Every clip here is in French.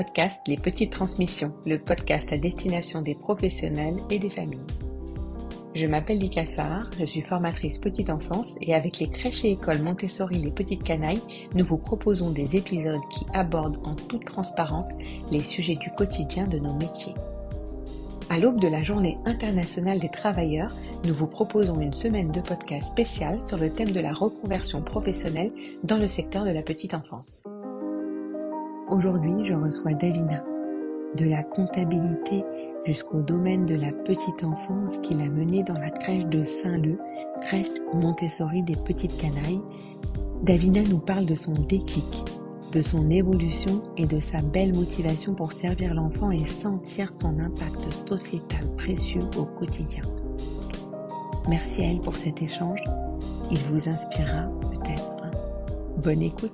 podcast Les Petites Transmissions, le podcast à destination des professionnels et des familles. Je m'appelle Lika Sahar, je suis formatrice petite enfance et avec les crèches et écoles Montessori Les Petites Canailles, nous vous proposons des épisodes qui abordent en toute transparence les sujets du quotidien de nos métiers. À l'aube de la Journée internationale des travailleurs, nous vous proposons une semaine de podcast spéciale sur le thème de la reconversion professionnelle dans le secteur de la petite enfance. Aujourd'hui, je reçois Davina. De la comptabilité jusqu'au domaine de la petite enfance qui l'a menée dans la crèche de Saint-Leu, crèche Montessori des Petites Canailles, Davina nous parle de son déclic, de son évolution et de sa belle motivation pour servir l'enfant et sentir son impact sociétal précieux au quotidien. Merci à elle pour cet échange. Il vous inspirera peut-être. Bonne écoute.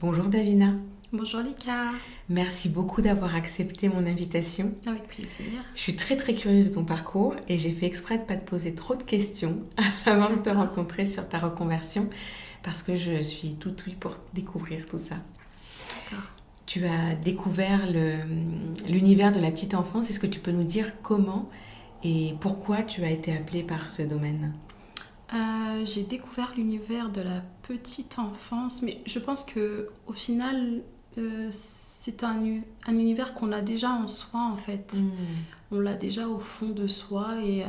Bonjour Davina. Bonjour Lika. Merci beaucoup d'avoir accepté mon invitation. Avec plaisir. Je suis très curieuse de ton parcours et j'ai fait exprès de ne pas te poser trop de questions avant de te rencontrer sur ta reconversion parce que je suis toute oui pour découvrir tout ça. D'accord. Tu as découvert l'univers de la petite enfance. Est-ce que tu peux nous dire comment et pourquoi tu as été appelée par ce domaine ? J'ai découvert l'univers de la petite enfance, mais je pense qu'au final, c'est un univers qu'on a déjà en soi en fait. On l'a déjà au fond de soi et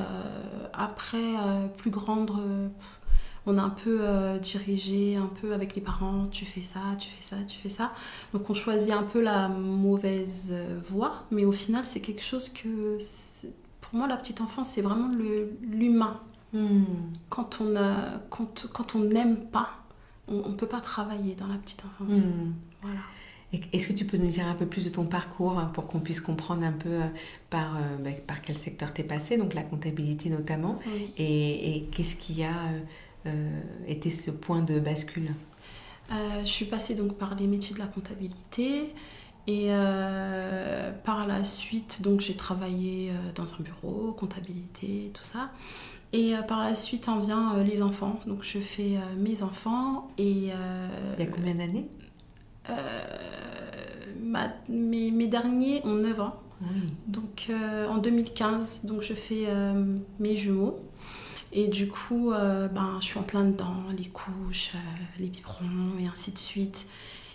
après, plus grande, on a un peu dirigé, un peu avec les parents, tu fais ça, tu fais ça, tu fais ça. Donc on choisit un peu la mauvaise voie, mais au final c'est quelque chose que, pour moi la petite enfance c'est vraiment l'humain. Quand on n'aime pas, on ne peut pas travailler dans la petite enfance. Voilà. Est-ce que tu peux nous dire un peu plus de ton parcours pour qu'on puisse comprendre un peu par quel secteur tu es passée, donc la comptabilité notamment, Oui. et qu'est-ce qui a été ce point de bascule ? Je suis passée donc par les métiers de la comptabilité et par la suite donc j'ai travaillé dans un bureau, comptabilité, tout ça. Et par la suite, en vient les enfants. Donc, je fais mes enfants et... Il y a combien d'années ? Mes derniers ont 9 ans. Oui. Donc, en 2015, donc, je fais mes jumeaux. Et du coup, je suis en plein dedans, les couches, les biberons et ainsi de suite.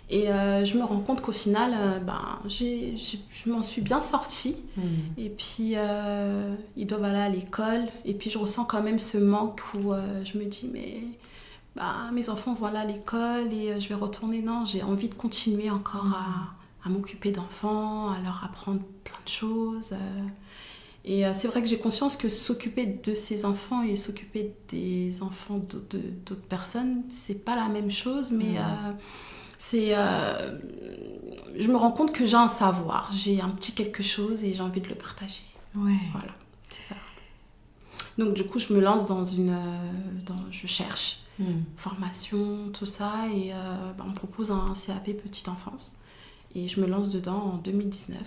Et je me rends compte qu'au final, je m'en suis bien sortie. Et puis, ils doivent aller à l'école. Et puis, je ressens quand même ce manque où je me dis, mais mes enfants vont aller à l'école et je vais retourner. Non, j'ai envie de continuer encore à m'occuper d'enfants, à leur apprendre plein de choses. Et c'est vrai que j'ai conscience que s'occuper de ses enfants et s'occuper des enfants d'autres personnes, c'est pas la même chose, mais... je me rends compte que j'ai un savoir, j'ai un petit quelque chose et j'ai envie de le partager. Ouais. Voilà, c'est ça. Donc du coup, je me lance je cherche formation, tout ça, et on me propose un CAP petite enfance. Et je me lance dedans en 2019.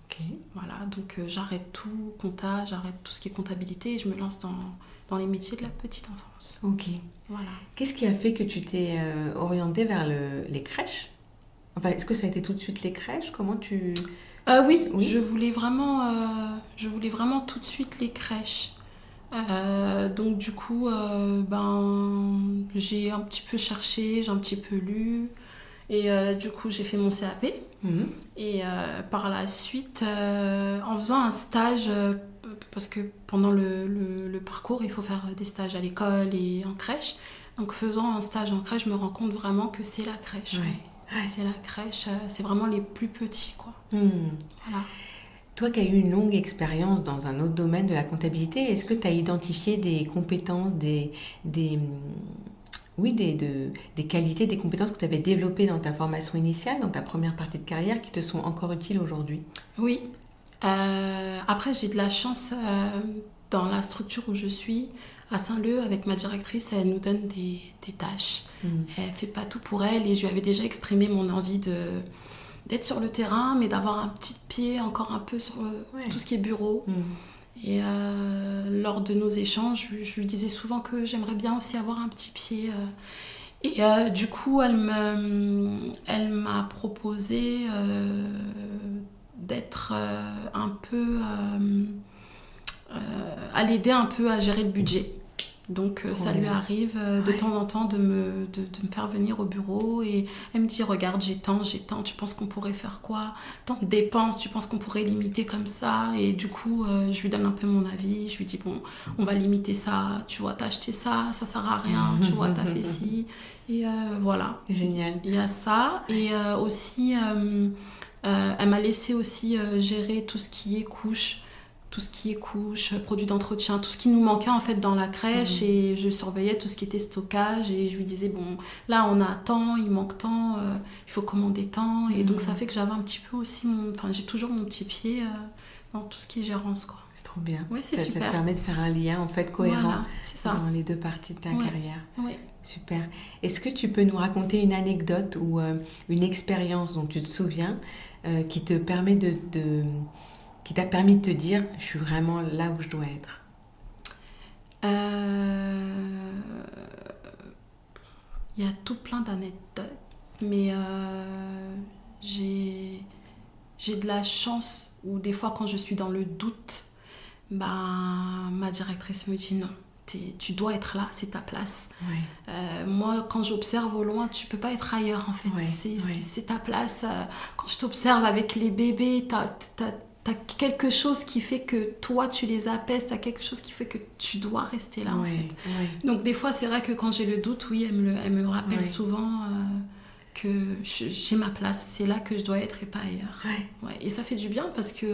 Ok. Voilà, donc j'arrête tout, j'arrête tout ce qui est comptabilité et je me lance dans les métiers de la petite enfance. Ok. Voilà. Qu'est-ce qui a fait que tu t'es orientée vers les crèches ? Enfin, est-ce que ça a été tout de suite les crèches ? Comment tu... Oui, je voulais vraiment tout de suite les crèches. Donc du coup, j'ai un petit peu cherché, j'ai un petit peu lu. Et du coup, j'ai fait mon CAP. Et par la suite, en faisant un stage... parce que pendant le parcours, il faut faire des stages à l'école et en crèche. Donc, faisant un stage en crèche, je me rends compte vraiment que c'est la crèche. Ouais. C'est la crèche, c'est vraiment les plus petits, quoi. Voilà. Toi qui as eu une longue expérience dans un autre domaine de la comptabilité, est-ce que tu as identifié des compétences, des qualités, des compétences que tu avais développées dans ta formation initiale, dans ta première partie de carrière, qui te sont encore utiles aujourd'hui ? Oui. Après, j'ai de la chance dans la structure où je suis, à Saint-Leu, avec ma directrice, elle nous donne des tâches. Elle ne fait pas tout pour elle et je lui avais déjà exprimé mon envie d'être sur le terrain, mais d'avoir un petit pied encore un peu sur tout ce qui est bureau. Et lors de nos échanges, je lui disais souvent que j'aimerais bien aussi avoir un petit pied Et du coup, elle m'a proposé d'être un peu... à l'aider un peu à gérer le budget. Donc ça lui arrive de temps en temps de me faire venir au bureau et elle me dit regarde j'ai tant, tu penses qu'on pourrait faire quoi, tant de dépenses, tu penses qu'on pourrait limiter comme ça, et du coup je lui donne un peu mon avis, je lui dis bon on va limiter ça, tu vois t'as acheté ça, ça sert à rien, tu vois t'as fait ci, et voilà. Génial. Il y a ça et aussi elle m'a laissé aussi gérer tout ce qui est couches, produits d'entretien, tout ce qui nous manquait en fait dans la crèche, et je surveillais tout ce qui était stockage et je lui disais bon là on a tant, il manque tant, il faut commander tant, et donc ça fait que j'avais un petit peu aussi j'ai toujours mon petit pied dans tout ce qui est gérance quoi. C'est trop bien. Oui, c'est super. Ça te permet de faire un lien en fait cohérent, voilà, c'est ça, dans les deux parties de ta carrière. Oui. Super. Est-ce que tu peux nous raconter une anecdote ou une expérience dont tu te souviens qui te permet qui t'a permis de te dire je suis vraiment là où je dois être? Il y a tout plein d'anecdotes, mais j'ai de la chance où des fois quand je suis dans le doute, ma directrice me dit non, tu dois être là, c'est ta place. Ouais. Moi quand j'observe au loin, tu peux pas être ailleurs en fait, Ouais. c'est ta place. Quand je t'observe avec les bébés, t'as quelque chose qui fait que toi tu les apaises, t'as quelque chose qui fait que tu dois rester là en fait. Donc des fois c'est vrai que quand j'ai le doute, oui, elle me rappelle souvent que j'ai ma place, c'est là que je dois être et pas ailleurs. Et ça fait du bien parce que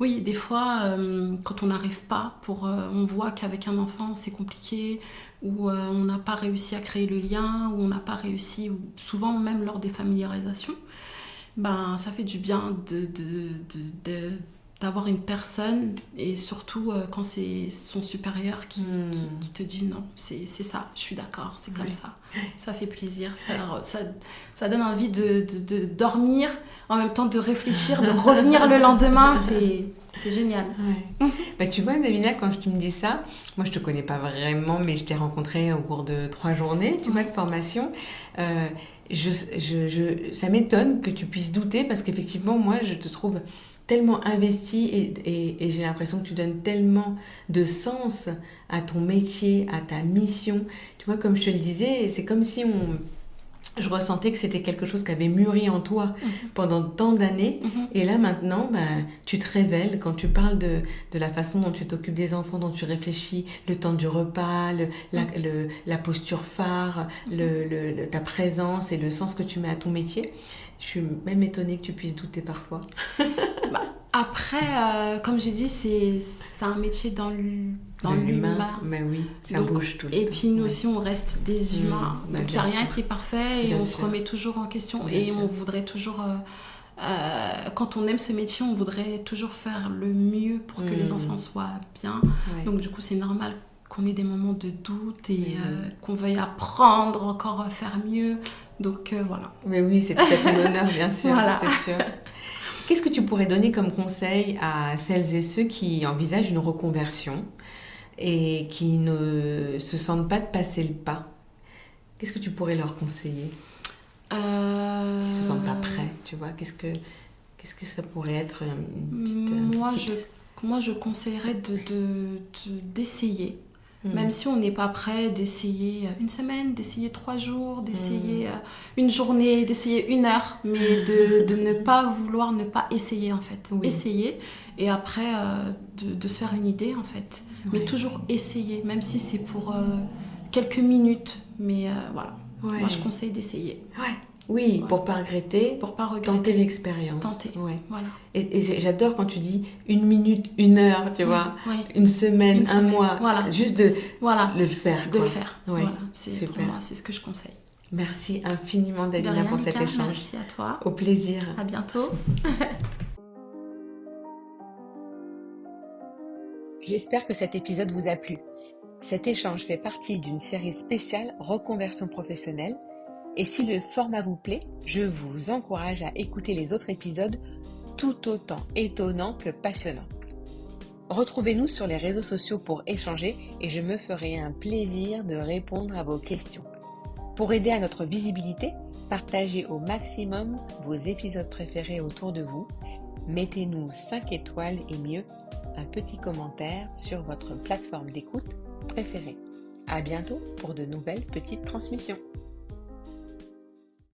oui, des fois quand on n'arrive pas, on voit qu'avec un enfant c'est compliqué, ou on n'a pas réussi à créer le lien, ou on n'a pas réussi, ou souvent même lors des familiarisations, ça fait du bien d'avoir une personne, et surtout quand c'est son supérieur qui te dit non, c'est ça, je suis d'accord, c'est comme ça. Ça fait plaisir, ça donne envie de dormir, en même temps de réfléchir, de revenir le lendemain, c'est génial. Tu vois, Davina, quand tu me dis ça, moi je te connais pas vraiment, mais je t'ai rencontrée au cours de 3 journées, tu vois, de formation. Ça m'étonne que tu puisses douter, parce qu'effectivement, moi, je te trouve tellement investie et j'ai l'impression que tu donnes tellement de sens à ton métier, à ta mission. Tu vois, comme je te le disais, c'est comme si je ressentais que c'était quelque chose qui avait mûri en toi pendant tant d'années. Et là, maintenant, tu te révèles quand tu parles de la façon dont tu t'occupes des enfants, dont tu réfléchis, le temps du repas, la posture phare, ta présence et le sens que tu mets à ton métier. Je suis même étonnée que tu puisses douter parfois. Après, comme j'ai dit, c'est un métier dans l'humain. Mais oui, ça bouge tout le temps. Et puis nous aussi, on reste des humains. Donc il n'y a rien qui est parfait, et on se remet toujours en question. On voudrait toujours, quand on aime ce métier, on voudrait toujours faire le mieux pour que les enfants soient bien. Donc du coup, c'est normal qu'on ait des moments de doute et qu'on veuille apprendre, encore faire mieux. Donc voilà. Mais oui, c'est tout à ton honneur, bien sûr, voilà. C'est sûr. Qu'est-ce que tu pourrais donner comme conseil à celles et ceux qui envisagent une reconversion et qui ne se sentent pas de passer le pas? Qu'est-ce que tu pourrais leur conseiller? Qui ne se sentent pas prêts, tu vois? Qu'est-ce que ça pourrait être un petit tips? Moi, je conseillerais d'essayer. Même si on n'est pas prêt, d'essayer une semaine, d'essayer 3 jours, d'essayer une journée, d'essayer 1 heure, mais de ne pas essayer en fait. Essayer, et après de se faire une idée en fait. Mais toujours essayer, même si c'est pour quelques minutes. Mais voilà, moi je conseille d'essayer. Oui, pour pas regretter, tenter l'expérience. Voilà. Et j'adore quand tu dis 1 minute, 1 heure, tu vois, 1 semaine, 1 mois, juste de le faire. De le faire, voilà. Super. Pour moi, c'est ce que je conseille. Merci infiniment, Davina, pour cet échange. Merci à toi. Au plaisir. À bientôt. J'espère que cet épisode vous a plu. Cet échange fait partie d'une série spéciale reconversion professionnelle. Et si le format vous plaît, je vous encourage à écouter les autres épisodes tout autant étonnants que passionnants. Retrouvez-nous sur les réseaux sociaux pour échanger et je me ferai un plaisir de répondre à vos questions. Pour aider à notre visibilité, partagez au maximum vos épisodes préférés autour de vous. Mettez-nous 5 étoiles et mieux, un petit commentaire sur votre plateforme d'écoute préférée. À bientôt pour de nouvelles petites transmissions.